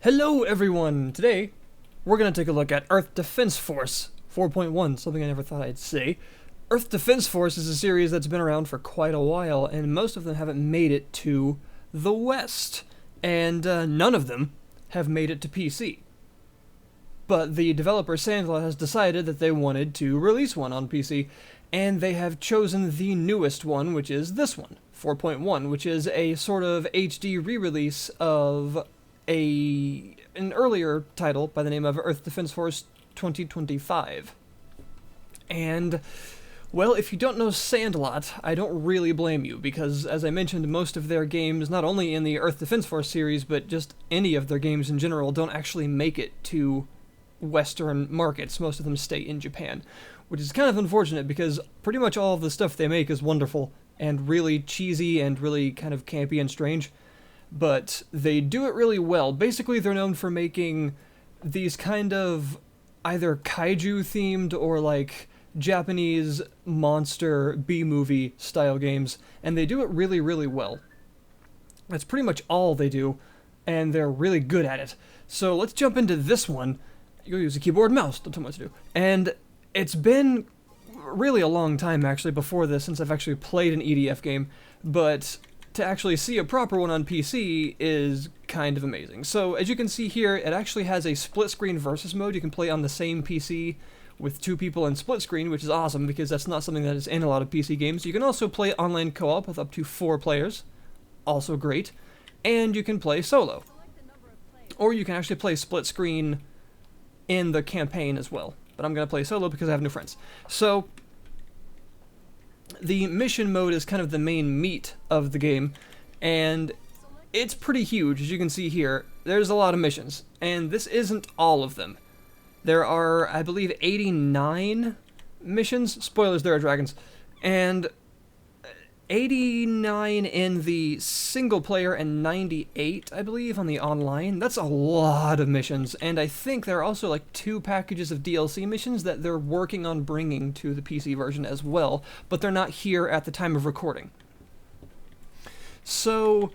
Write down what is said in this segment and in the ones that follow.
Hello everyone! Today, we're going to take a look at Earth Defense Force 4.1, something I never thought I'd say. Earth Defense Force is a series that's been around for quite a while, and most of them haven't made it to the West. And none of them have made it to PC. But the developer Sandlot has decided that they wanted to release one on PC, and they have chosen the newest one, which is this one, 4.1, which is a sort of HD re-release of an earlier title by the name of Earth Defense Force 2025. And, well, if you don't know Sandlot, I don't really blame you, because, as I mentioned, most of their games, not only in the Earth Defense Force series, but just any of their games in general, don't actually make it to Western markets. Most of them stay in Japan, which is kind of unfortunate, because pretty much all of the stuff they make is wonderful, and really cheesy, and really kind of campy and strange. But they do it really well. Basically, they're known for making these kind of either kaiju-themed or, like, Japanese monster B-movie style games, and they do it really, really well. That's pretty much all they do, and they're really good at it. So let's jump into this one. You'll use a keyboard and mouse, don't tell me what to do. And it's been really a long time, actually, before this, since I've actually played an EDF game, but to actually see a proper one on PC is kind of amazing. So, as you can see here, it actually has a split-screen versus mode. You can play on the same PC with two people in split screen, which is awesome, because that's not something that is in a lot of PC games. You can also play online co-op with up to 4 players, also great. And you can play solo. Or you can actually play split screen in the campaign as well. But I'm going to play solo because I have no friends. So, the mission mode is kind of the main meat of the game, and it's pretty huge, as you can see here. There's a lot of missions, and this isn't all of them. There are, I believe, 89 missions. Spoilers, there are dragons. And 89 in the single player and 98, I believe, on the online. That's a lot of missions, and I think there are also like 2 packages of DLC missions that they're working on bringing to the PC version as well, but they're not here at the time of recording. So,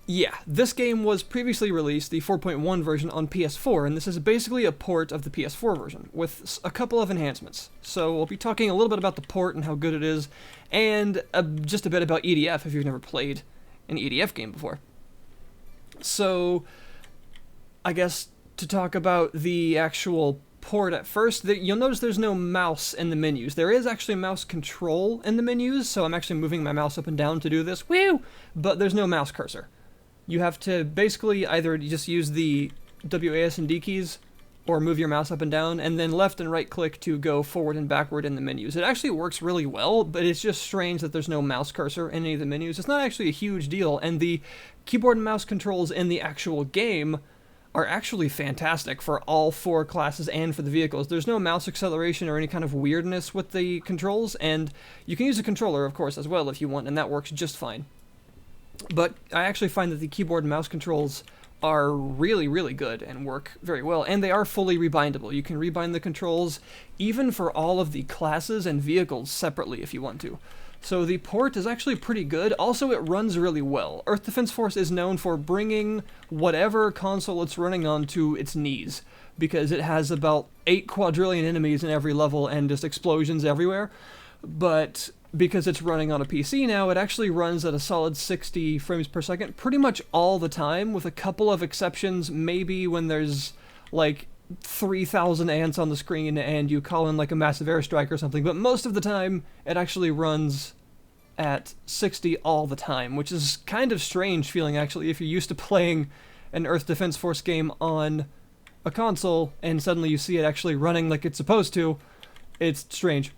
yeah, this game was previously released, the 4.1 version, on PS4, and this is basically a port of the PS4 version, with a couple of enhancements. So we'll be talking a little bit about the port and how good it is, and just a bit about EDF if you've never played an EDF game before. So, I guess to talk about the actual port at first, you'll notice there's no mouse in the menus. There is actually mouse control in the menus, so I'm actually moving my mouse up and down to do this, woo! But there's no mouse cursor. You have to basically either just use the WAS and D keys, or move your mouse up and down, and then left and right click to go forward and backward in the menus. It actually works really well, but it's just strange that there's no mouse cursor in any of the menus. It's not actually a huge deal, and the keyboard and mouse controls in the actual game are actually fantastic for all 4 classes and for the vehicles. There's no mouse acceleration or any kind of weirdness with the controls, and you can use a controller, of course, as well if you want, and that works just fine. But I actually find that the keyboard and mouse controls are really, really good and work very well, and they are fully rebindable. You can rebind the controls even for all of the classes and vehicles separately if you want to. So the port is actually pretty good. Also, it runs really well. Earth Defense Force is known for bringing whatever console it's running on to its knees, because it has about 8 quadrillion enemies in every level and just explosions everywhere. But because it's running on a PC now, it actually runs at a solid 60 frames per second pretty much all the time, with a couple of exceptions, maybe when there's like 3,000 ants on the screen and you call in like a massive airstrike or something, but most of the time it actually runs at 60 all the time, which is kind of strange feeling actually if you're used to playing an Earth Defense Force game on a console and suddenly you see it actually running like it's supposed to. It's strange.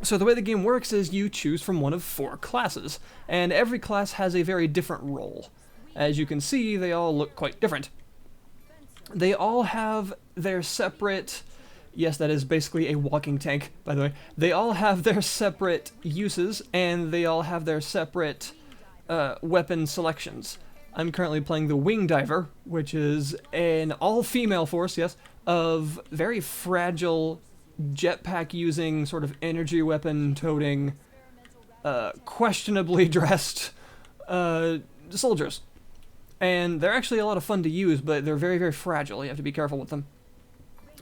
So the way the game works is you choose from one of 4 classes, and every class has a very different role. As you can see, they all look quite different. They all have their separate... Yes, that is basically a walking tank, by the way. They all have their separate uses, and they all have their separate weapon selections. I'm currently playing the Wing Diver, which is an all-female force, yes, of very fragile jetpack-using, sort of energy weapon-toting, questionably dressed soldiers. And they're actually a lot of fun to use, but they're very, very fragile. You have to be careful with them.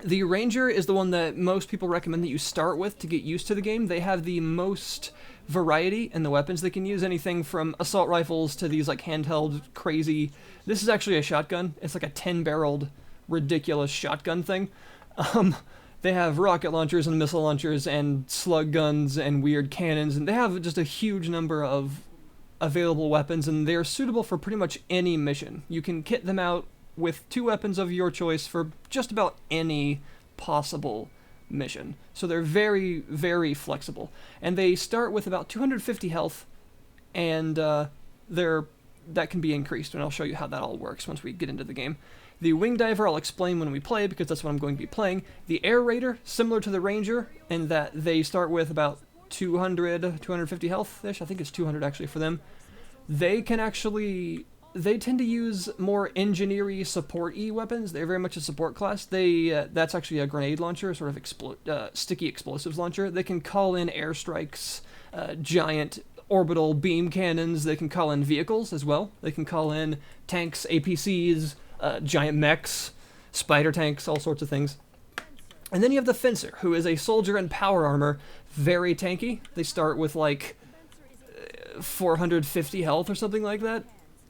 The Ranger is the one that most people recommend that you start with to get used to the game. They have the most variety in the weapons they can use, anything from assault rifles to these like handheld crazy... This is actually a shotgun. It's like a 10-barreled, ridiculous shotgun thing. They have rocket launchers and missile launchers and slug guns and weird cannons, and they have just a huge number of available weapons, and they're suitable for pretty much any mission. You can kit them out with 2 weapons of your choice for just about any possible mission. So they're very, very flexible. And they start with about 250 health, and that can be increased, and I'll show you how that all works once we get into the game. The Wing Diver I'll explain when we play, because that's what I'm going to be playing. The Air Raider, similar to the Ranger, in that they start with about 250 health-ish. I think it's 200 actually for them. They tend to use more engineer-y, support-y weapons. They're very much a support class. That's actually a grenade launcher, sort of sticky explosives launcher. They can call in airstrikes, giant orbital beam cannons. They can call in vehicles as well. They can call in tanks, APCs, giant mechs, spider tanks, all sorts of things. And then you have the Fencer, who is a soldier in power armor, very tanky. They start with like 450 health or something like that.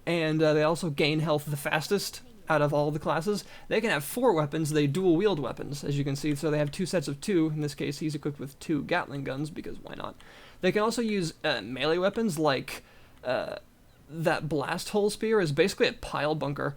And they also gain health the fastest out of all the classes. They can have 4 weapons. They dual wield weapons, as you can see. So they have 2 sets of 2. In this case, he's equipped with 2 Gatling guns, because why not? They can also use melee weapons, like that blast hole spear is basically a pile bunker.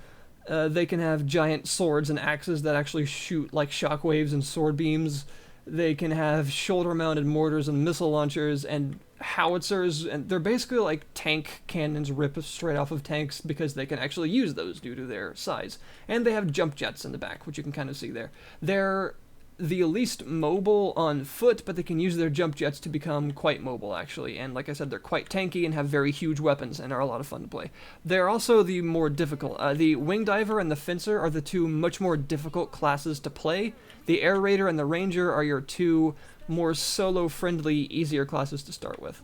They can have giant swords and axes that actually shoot like shockwaves and sword beams. They can have shoulder-mounted mortars and missile launchers and howitzers, and they're basically like tank cannons ripped straight off of tanks, because they can actually use those due to their size. And they have jump jets in the back, which you can kind of see there. They're the least mobile on foot, but they can use their jump jets to become quite mobile, actually. And like I said, they're quite tanky and have very huge weapons and are a lot of fun to play. They're also the more difficult. The Wing Diver and the Fencer are the 2 much more difficult classes to play. The Air Raider and the Ranger are your 2 more solo-friendly, easier classes to start with.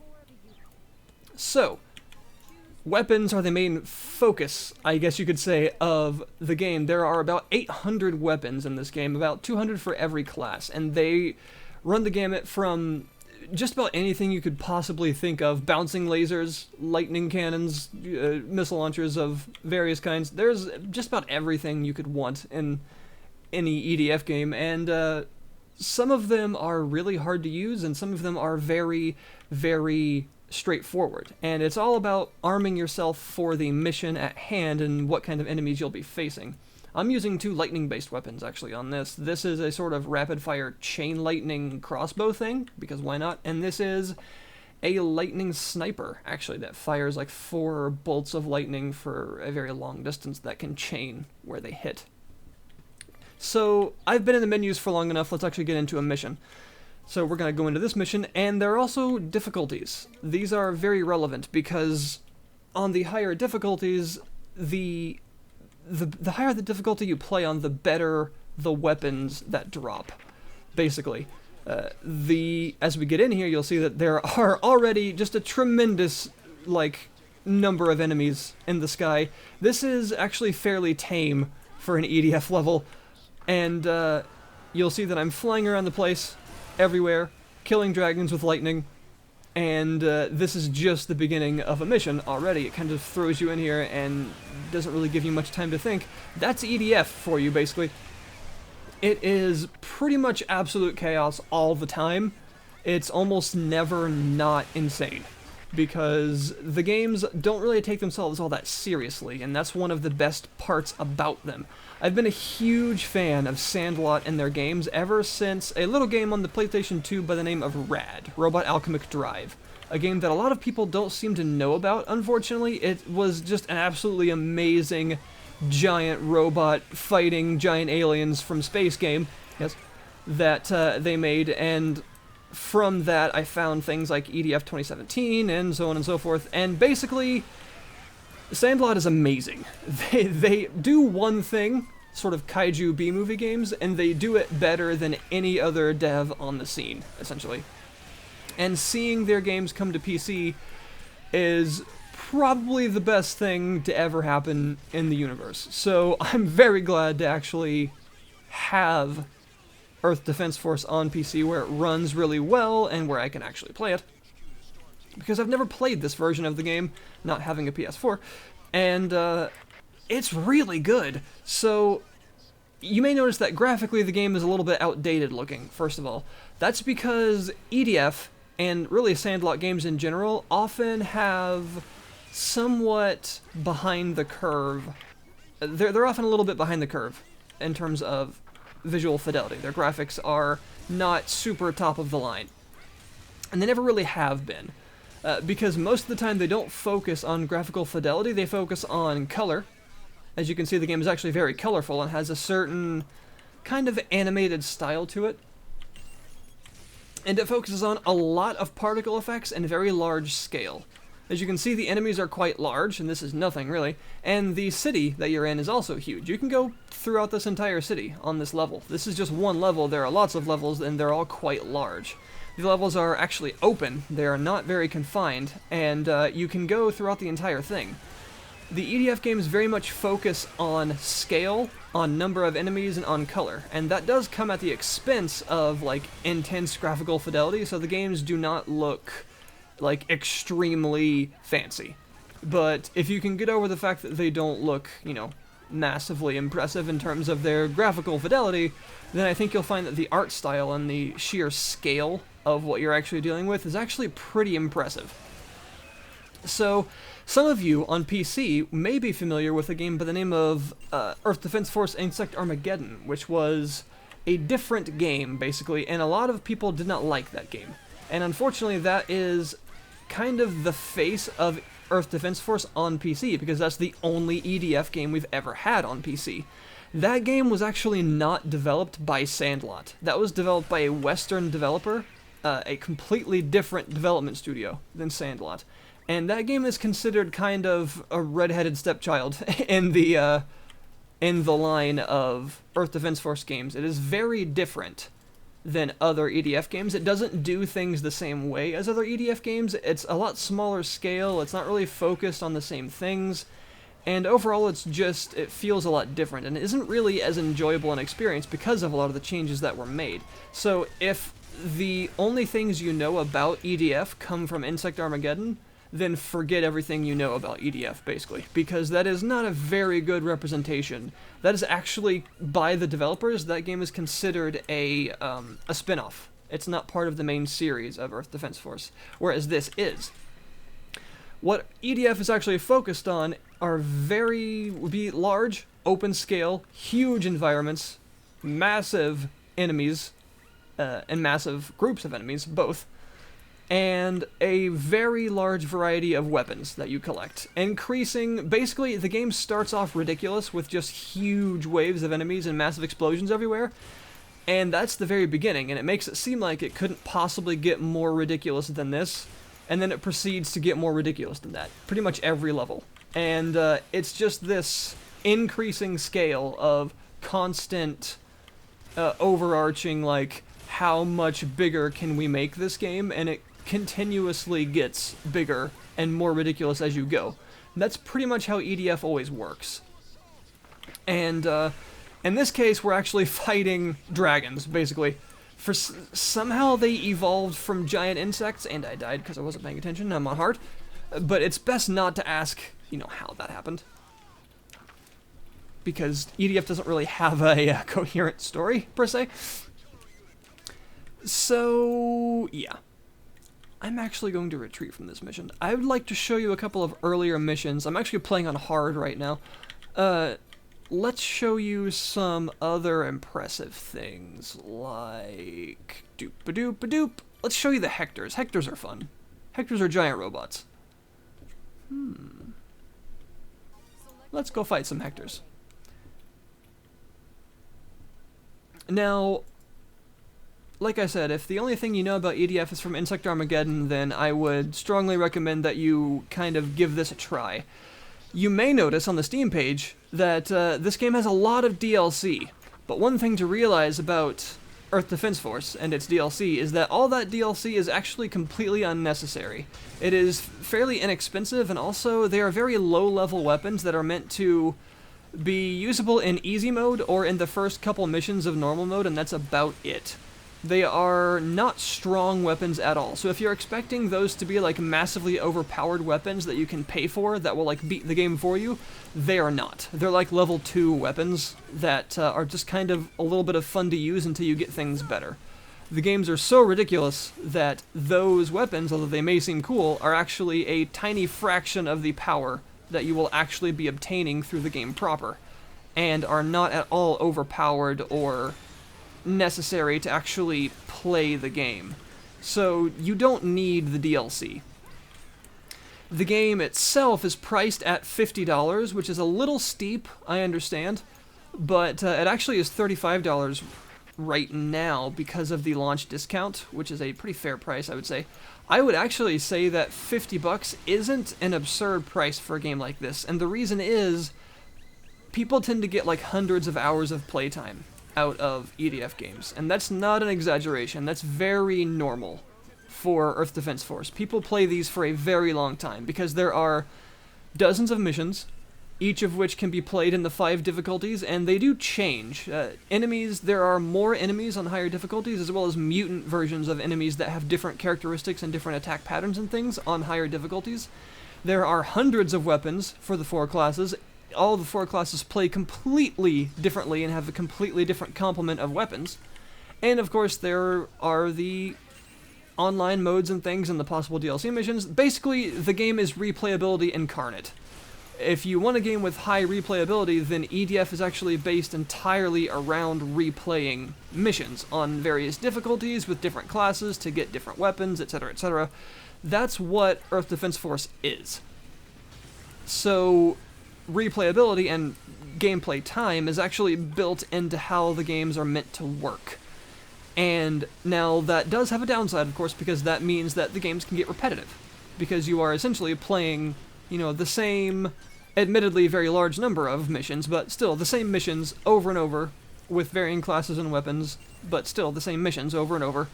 So, weapons are the main focus, I guess you could say, of the game. There are about 800 weapons in this game, about 200 for every class, and they run the gamut from just about anything you could possibly think of. Bouncing lasers, lightning cannons, missile launchers of various kinds. There's just about everything you could want in any EDF game, and some of them are really hard to use, and some of them are very, very straightforward. And it's all about arming yourself for the mission at hand and what kind of enemies you'll be facing. I'm using 2 lightning-based weapons, actually, on this. This is a sort of rapid-fire chain lightning crossbow thing, because why not? And this is a lightning sniper, actually, that fires like 4 bolts of lightning for a very long distance that can chain where they hit. So, I've been in the menus for long enough. Let's actually get into a mission. So we're going to go into this mission, and there are also difficulties. These are very relevant, because on the higher difficulties, the higher the difficulty you play on, the better the weapons that drop, basically. As we get in here, you'll see that there are already just a tremendous, number of enemies in the sky. This is actually fairly tame for an EDF level, and you'll see that I'm flying around the place, everywhere, killing dragons with lightning, and this is just the beginning of a mission already. It kind of throws you in here and doesn't really give you much time to think. That's EDF for you, basically. It is pretty much absolute chaos all the time. It's almost never not insane, because the games don't really take themselves all that seriously, and that's one of the best parts about them. I've been a huge fan of Sandlot and their games ever since a little game on the PlayStation 2 by the name of RAD, Robot Alchemic Drive. A game that a lot of people don't seem to know about, unfortunately. It was just an absolutely amazing giant robot fighting giant aliens from space game, yes, that they made, and from that I found things like EDF 2017 and so on and so forth, and basically Sandlot is amazing. They do one thing, sort of kaiju B-movie games, and they do it better than any other dev on the scene, essentially. And seeing their games come to PC is probably the best thing to ever happen in the universe. So I'm very glad to actually have Earth Defense Force on PC where it runs really well and where I can actually play it. Because I've never played this version of the game, not having a PS4, and it's really good. So you may notice that graphically the game is a little bit outdated looking, first of all. That's because EDF, and really Sandlot games in general, often have somewhat behind the curve. They're often a little bit behind the curve in terms of visual fidelity. Their graphics are not super top of the line. And they never really have been. Because most of the time they don't focus on graphical fidelity, they focus on color. As you can see, the game is actually very colorful and has a certain kind of animated style to it. And it focuses on a lot of particle effects and very large scale. As you can see, the enemies are quite large, and this is nothing really, and the city that you're in is also huge. You can go throughout this entire city on this level. This is just one level. There are lots of levels, and they're all quite large. The levels are actually open, they are not very confined, and you can go throughout the entire thing. The EDF games very much focus on scale, on number of enemies, and on color, and that does come at the expense of, like, intense graphical fidelity, so the games do not look, like, extremely fancy. But if you can get over the fact that they don't look, you know, massively impressive in terms of their graphical fidelity, then I think you'll find that the art style and the sheer scale of what you're actually dealing with is actually pretty impressive. So, some of you on PC may be familiar with a game by the name of Earth Defense Force Insect Armageddon, which was a different game, basically, and a lot of people did not like that game. And unfortunately, that is kind of the face of Earth Defense Force on PC, because that's the only EDF game we've ever had on PC. That game was actually not developed by Sandlot. That was developed by a Western developer, a completely different development studio than Sandlot. And that game is considered kind of a red-headed stepchild in the line of Earth Defense Force games. It is very different than other EDF games. It doesn't do things the same way as other EDF games. It's a lot smaller scale. It's not really focused on the same things. And overall, it feels a lot different, and it isn't really as enjoyable an experience because of a lot of the changes that were made. So if the only things you know about EDF come from Insect Armageddon, then forget everything you know about EDF, basically, because that is not a very good representation. That is actually, by the developers, that game is considered a spin-off. It's not part of the main series of Earth Defense Force, whereas this is. What EDF is actually focused on would be large, open-scale, huge environments, massive enemies, and massive groups of enemies, both, and a very large variety of weapons that you collect. Basically, the game starts off ridiculous with just huge waves of enemies and massive explosions everywhere, and that's the very beginning, and it makes it seem like it couldn't possibly get more ridiculous than this, and then it proceeds to get more ridiculous than that, pretty much every level. And it's just this increasing scale of constant, overarching, like, how much bigger can we make this game, and it continuously gets bigger and more ridiculous as you go. And that's pretty much how EDF always works. And in this case, we're actually fighting dragons, basically. Somehow they evolved from giant insects, and I died because I wasn't paying attention, I'm on hard. But it's best not to ask, you know, how that happened. Because EDF doesn't really have a coherent story, per se. So, yeah. I'm actually going to retreat from this mission. I would like to show you a couple of earlier missions. I'm actually playing on hard right now. Let's show you some other impressive things, like doop-a-doop-a-doop. Let's show you the Hectors. Hectors are fun. Hectors are giant robots. Let's go fight some Hectors. Now, like I said, if the only thing you know about EDF is from Insect Armageddon, then I would strongly recommend that you kind of give this a try. You may notice on the Steam page that this game has a lot of DLC, but one thing to realize about Earth Defense Force and its DLC is that all that DLC is actually completely unnecessary. It is fairly inexpensive, and also they are very low-level weapons that are meant to be usable in easy mode or in the first couple missions of normal mode, and that's about it. They are not strong weapons at all, so if you're expecting those to be like massively overpowered weapons that you can pay for that will like beat the game for you, they are not. They're like level 2 weapons that are just kind of a little bit of fun to use until you get things better. The games are so ridiculous that those weapons, although they may seem cool, are actually a tiny fraction of the power that you will actually be obtaining through the game proper, and are not at all overpowered or necessary to actually play the game. So you don't need the DLC. The game itself is priced at $50, which is a little steep, I understand, but it actually is $35 right now because of the launch discount, which is a pretty fair price, I would say. I would actually say that $50 isn't an absurd price for a game like this, and the reason is people tend to get like hundreds of hours of playtime out of EDF games, and that's not an exaggeration. That's very normal for Earth Defense Force. People play these for a very long time because there are dozens of missions, each of which can be played in the 5 difficulties, and they do change. Enemies, there are more enemies on higher difficulties, as well as mutant versions of enemies that have different characteristics and different attack patterns and things on higher difficulties. There are hundreds of weapons for the 4 classes. All the 4 classes play completely differently and have a completely different complement of weapons. And of course there are the online modes and things and the possible DLC missions. Basically, the game is replayability incarnate. If you want a game with high replayability, then EDF is actually based entirely around replaying missions on various difficulties with different classes to get different weapons, etc., etc. That's what Earth Defense Force is. So replayability and gameplay time is actually built into how the games are meant to work. And now that does have a downside, of course, because that means that the games can get repetitive. Because you are essentially playing, the same, admittedly very large number of missions, but still the same missions over and over with varying classes and weapons, but still the same missions over and over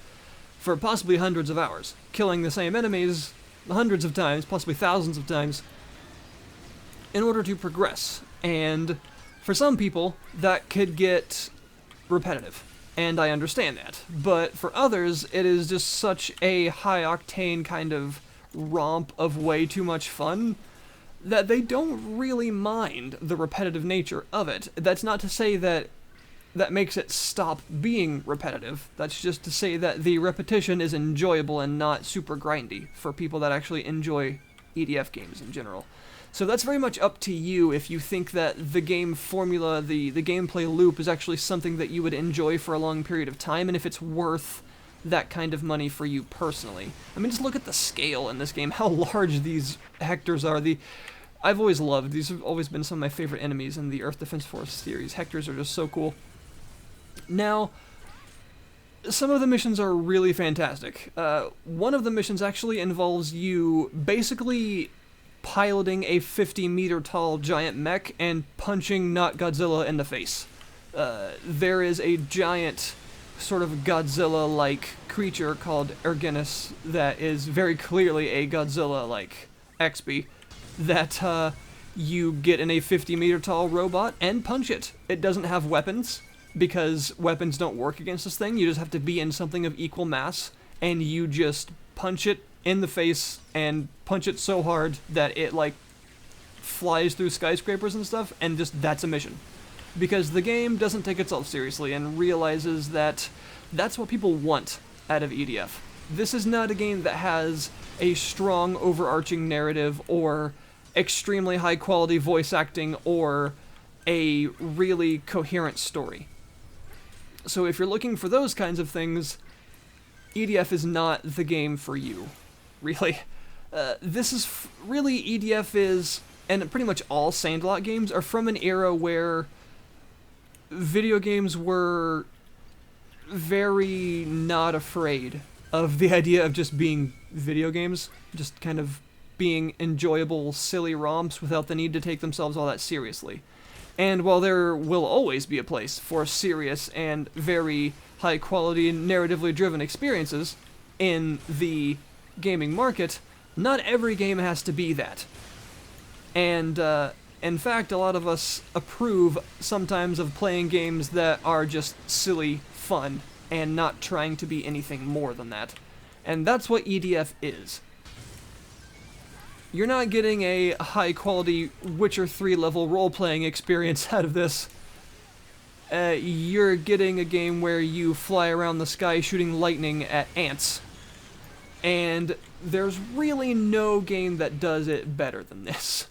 for possibly hundreds of hours. Killing the same enemies hundreds of times, possibly thousands of times, in order to progress. And for some people, that could get repetitive, and I understand that. But for others, it is just such a high-octane kind of romp of way too much fun that they don't really mind the repetitive nature of it. That's not to say that that makes it stop being repetitive. That's just to say that the repetition is enjoyable and not super grindy for people that actually enjoy EDF games in general. So that's very much up to you if you think that the game formula, the gameplay loop is actually something that you would enjoy for a long period of time, and if it's worth that kind of money for you personally. I mean, just look at the scale in this game, how large these Hectors are. I've always loved, these have always been some of my favorite enemies in the Earth Defense Force series. Hectors are just so cool. Now, some of the missions are really fantastic. One of the missions actually involves you basically piloting a 50-meter tall giant mech and punching not Godzilla in the face. There is a giant sort of Godzilla-like creature called Erginus that is very clearly a Godzilla-like XP that you get in a 50-meter tall robot and punch it. It doesn't have weapons because weapons don't work against this thing. You just have to be in something of equal mass and you just punch it in the face and punch it so hard that it like flies through skyscrapers and stuff, and just that's a mission. Because the game doesn't take itself seriously and realizes that that's what people want out of EDF. This is not a game that has a strong overarching narrative or extremely high quality voice acting or a really coherent story. So if you're looking for those kinds of things, EDF is not the game for you. Really. This is really, EDF is, and pretty much all Sandlot games are from an era where video games were very not afraid of the idea of just being video games, just kind of being enjoyable, silly romps without the need to take themselves all that seriously. And while there will always be a place for serious and very high-quality, narratively driven experiences in the gaming market, not every game has to be that. And, in fact, a lot of us approve sometimes of playing games that are just silly fun and not trying to be anything more than that. And that's what EDF is. You're not getting a high-quality Witcher 3 level role-playing experience out of this. You're getting a game where you fly around the sky shooting lightning at ants. And there's really no game that does it better than this.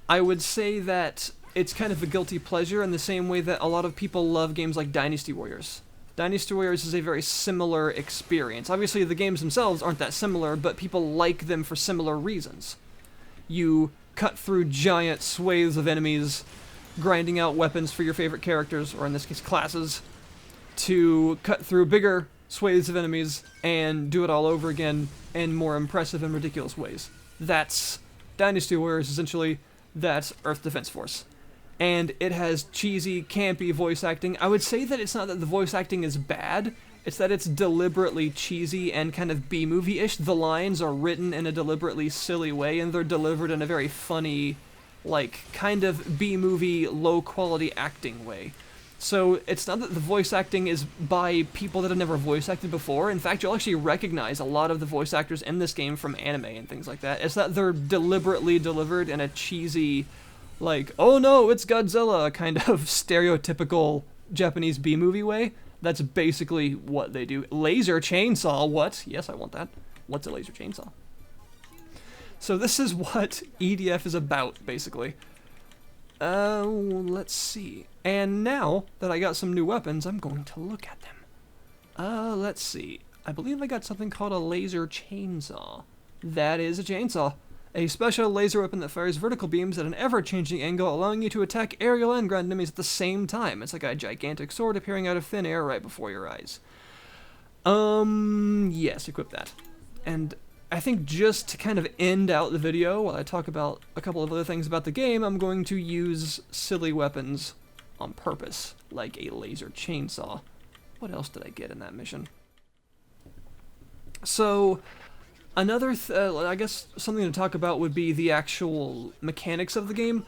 I would say that it's kind of a guilty pleasure in the same way that a lot of people love games like Dynasty Warriors. Dynasty Warriors is a very similar experience. Obviously, the games themselves aren't that similar, but people like them for similar reasons. You cut through giant swathes of enemies, grinding out weapons for your favorite characters, or in this case, classes, to cut through bigger swathes of enemies and do it all over again in more impressive and ridiculous ways. That's Dynasty Warriors, essentially. That's Earth Defense Force. And it has cheesy, campy voice acting. I would say that it's not that the voice acting is bad, it's that it's deliberately cheesy and kind of B-movie-ish. The lines are written in a deliberately silly way, and they're delivered in a very funny, like, kind of B-movie, low-quality acting way. So it's not that the voice acting is by people that have never voice acted before. In fact, you'll actually recognize a lot of the voice actors in this game from anime and things like that. It's that they're deliberately delivered in a cheesy, like, oh no, it's Godzilla, kind of stereotypical Japanese B-movie way. That's basically what they do. Laser chainsaw, what? Yes, I want that. What's a laser chainsaw? So this is what EDF is about, basically. Let's see. And now that I got some new weapons, I'm going to look at them. Let's see. I believe I got something called a laser chainsaw. That is a chainsaw. A special laser weapon that fires vertical beams at an ever-changing angle, allowing you to attack aerial and ground enemies at the same time. It's like a gigantic sword appearing out of thin air right before your eyes. Yes, equip that. And I think just to kind of end out the video, while I talk about a couple of other things about the game, I'm going to use silly weapons on purpose, like a laser chainsaw. What else did I get in that mission? So, another, I guess something to talk about would be the actual mechanics of the game.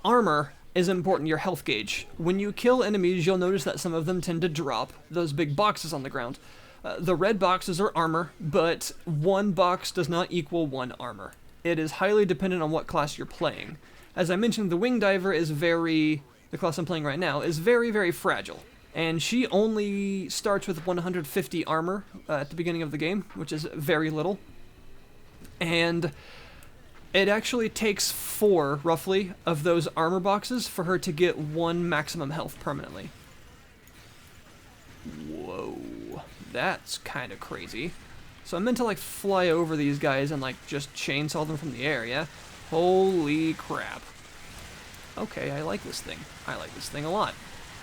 Armor is important, your health gauge. When you kill enemies, you'll notice that some of them tend to drop those big boxes on the ground. The red boxes are armor, but one box does not equal one armor. It is highly dependent on what class you're playing. As I mentioned, the Wing Diver is the class I'm playing right now, is very, very fragile. And she only starts with 150 armor at the beginning of the game, which is very little. And it actually takes 4, roughly, of those armor boxes for her to get 1 maximum health permanently. Whoa, that's kind of crazy. So I'm meant to, like, fly over these guys and, like, just chainsaw them from the air, yeah? Holy crap. Okay, I like this thing. I like this thing a lot.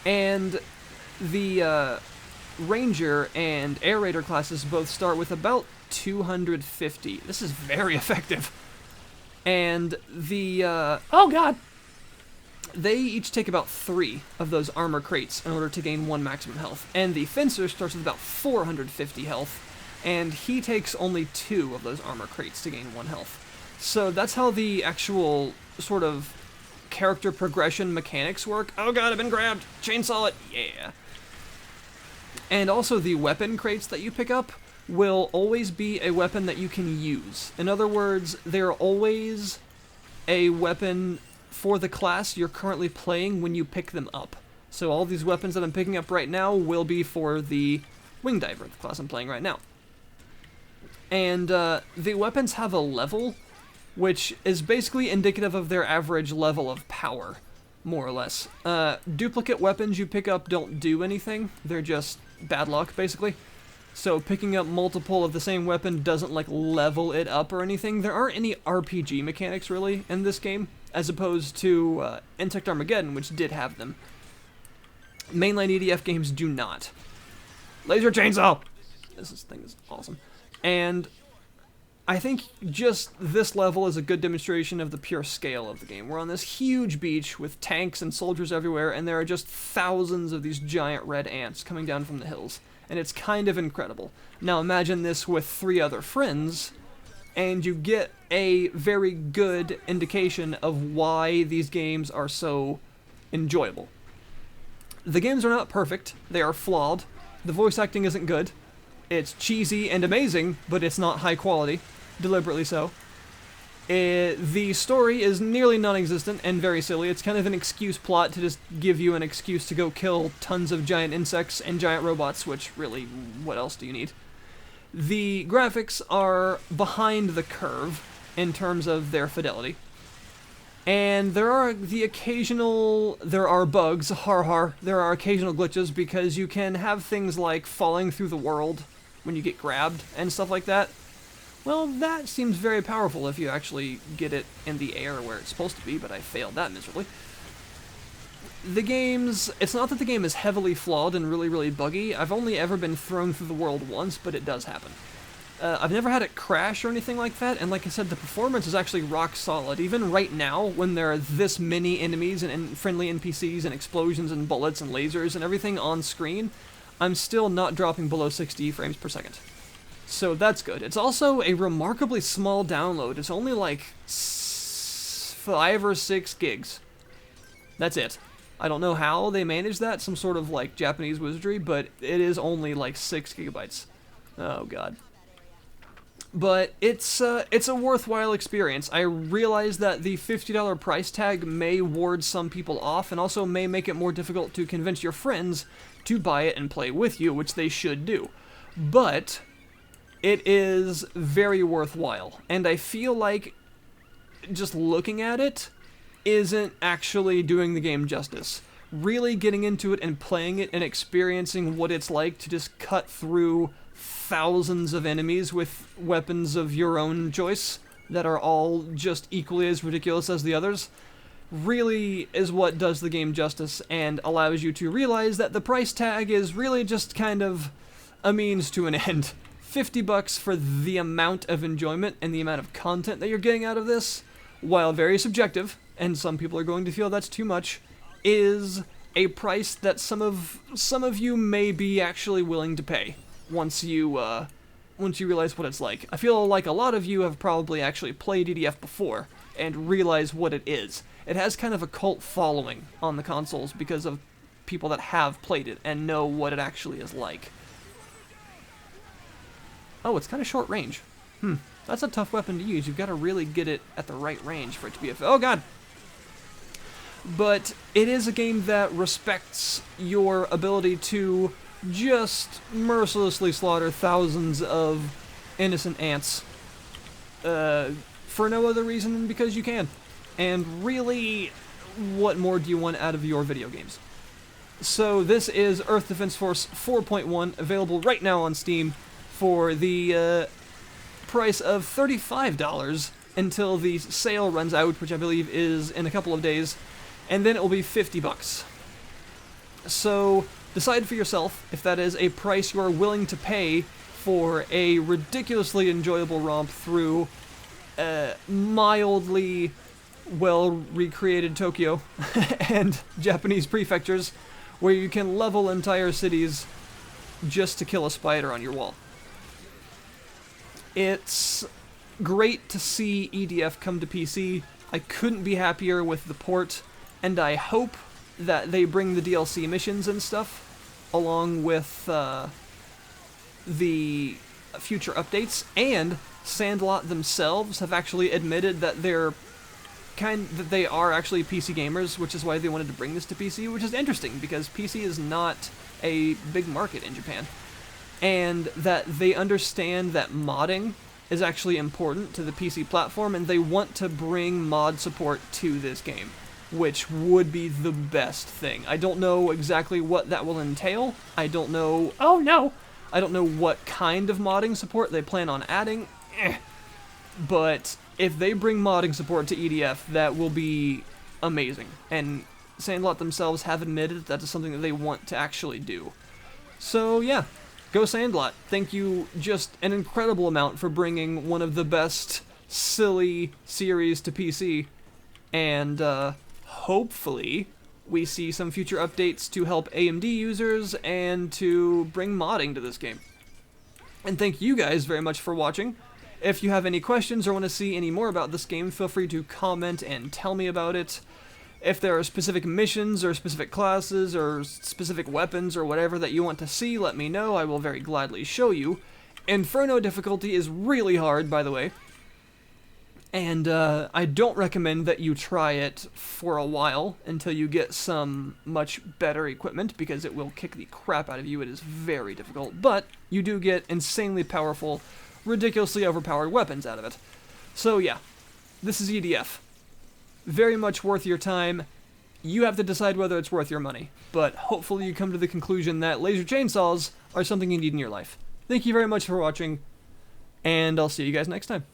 And the Ranger and Air Raider classes both start with about 250. This is very effective. And the, oh god! They each take about 3 of those armor crates in order to gain 1 maximum health. And the Fencer starts with about 450 health, and he takes only 2 of those armor crates to gain 1 health. So that's how the actual sort of character progression mechanics work. Oh god, I've been grabbed! Chainsaw it! Yeah! And also the weapon crates that you pick up will always be a weapon that you can use. In other words, they're always a weapon for the class you're currently playing when you pick them up. So all these weapons that I'm picking up right now will be for the Wing Diver, the class I'm playing right now. And the weapons have a level, which is basically indicative of their average level of power, more or less. Duplicate weapons you pick up don't do anything. They're just bad luck, basically. So picking up multiple of the same weapon doesn't, like, level it up or anything. There aren't any RPG mechanics, really, in this game, as opposed to Insect Armageddon, which did have them. Mainline EDF games do not. Laser chainsaw! This thing is awesome. And I think just this level is a good demonstration of the pure scale of the game. We're on this huge beach with tanks and soldiers everywhere, and there are just thousands of these giant red ants coming down from the hills. And it's kind of incredible. Now imagine this with 3 other friends, and you get a very good indication of why these games are so enjoyable. The games are not perfect. They are flawed. The voice acting isn't good. It's cheesy and amazing, but it's not high quality. Deliberately so. The story is nearly non-existent and very silly. It's kind of an excuse plot to just give you an excuse to go kill tons of giant insects and giant robots, which really, what else do you need? The graphics are behind the curve in terms of their fidelity. And there are bugs, there are occasional glitches because you can have things like falling through the world when you get grabbed and stuff like that. Well, that seems very powerful if you actually get it in the air where it's supposed to be, but I failed that miserably. It's not that the game is heavily flawed and really, really buggy. I've only ever been thrown through the world once, but it does happen. I've never had it crash or anything like that, and like I said, the performance is actually rock solid. Even right now, when there are this many enemies and friendly NPCs and explosions and bullets and lasers and everything on screen, I'm still not dropping below 60 frames per second. So that's good. It's also a remarkably small download. It's only like 5 or 6 gigs. That's it. I don't know how they manage that, some sort of like Japanese wizardry, but it is only like 6 gigabytes. Oh god. But it's a worthwhile experience. I realize that the $50 price tag may ward some people off and also may make it more difficult to convince your friends to buy it and play with you, which they should do. But it is very worthwhile, and I feel like just looking at it isn't actually doing the game justice. Really getting into it and playing it and experiencing what it's like to just cut through thousands of enemies with weapons of your own choice that are all just equally as ridiculous as the others really is what does the game justice and allows you to realize that the price tag is really just kind of a means to an end. $50 for the amount of enjoyment and the amount of content that you're getting out of this, while very subjective, and some people are going to feel that's too much, is a price that some of you may be actually willing to pay once you realize what it's like. I feel like a lot of you have probably actually played EDF before and realize what it is. It has kind of a cult following on the consoles because of people that have played it and know what it actually is like. Oh, it's kind of short range. That's a tough weapon to use. You've got to really get it at the right range for it to be oh god! But it is a game that respects your ability to just mercilessly slaughter thousands of innocent ants for no other reason than because you can. And really, what more do you want out of your video games? So this is Earth Defense Force 4.1, available right now on Steam for the price of $35 until the sale runs out, which I believe is in a couple of days, and then it will be $50. So decide for yourself if that is a price you are willing to pay for a ridiculously enjoyable romp through mildly well-recreated Tokyo and Japanese prefectures where you can level entire cities just to kill a spider on your wall. It's great to see EDF come to PC. I couldn't be happier with the port, and I hope that they bring the DLC missions and stuff along with the future updates, and Sandlot themselves have actually admitted that they are actually PC gamers, which is why they wanted to bring this to PC, which is interesting because PC is not a big market in Japan. And that they understand that modding is actually important to the PC platform, and they want to bring mod support to this game, which would be the best thing. I don't know exactly what that will entail. I don't know... Oh, no! I don't know what kind of modding support they plan on adding. But if they bring modding support to EDF, that will be amazing. And Sandlot themselves have admitted that is something that they want to actually do. So, yeah. Go Sandlot. Thank you just an incredible amount for bringing one of the best silly series to PC. And hopefully we see some future updates to help AMD users and to bring modding to this game. And thank you guys very much for watching. If you have any questions or want to see any more about this game, feel free to comment and tell me about it. If there are specific missions or specific classes or specific weapons or whatever that you want to see, let me know. I will very gladly show you. Inferno difficulty is really hard, by the way. And I don't recommend that you try it for a while until you get some much better equipment, because it will kick the crap out of you. It is very difficult, but you do get insanely powerful, ridiculously overpowered weapons out of it. So yeah, this is EDF. Very much worth your time. You have to decide whether it's worth your money, but hopefully you come to the conclusion that laser chainsaws are something you need in your life. Thank you very much for watching, and I'll see you guys next time.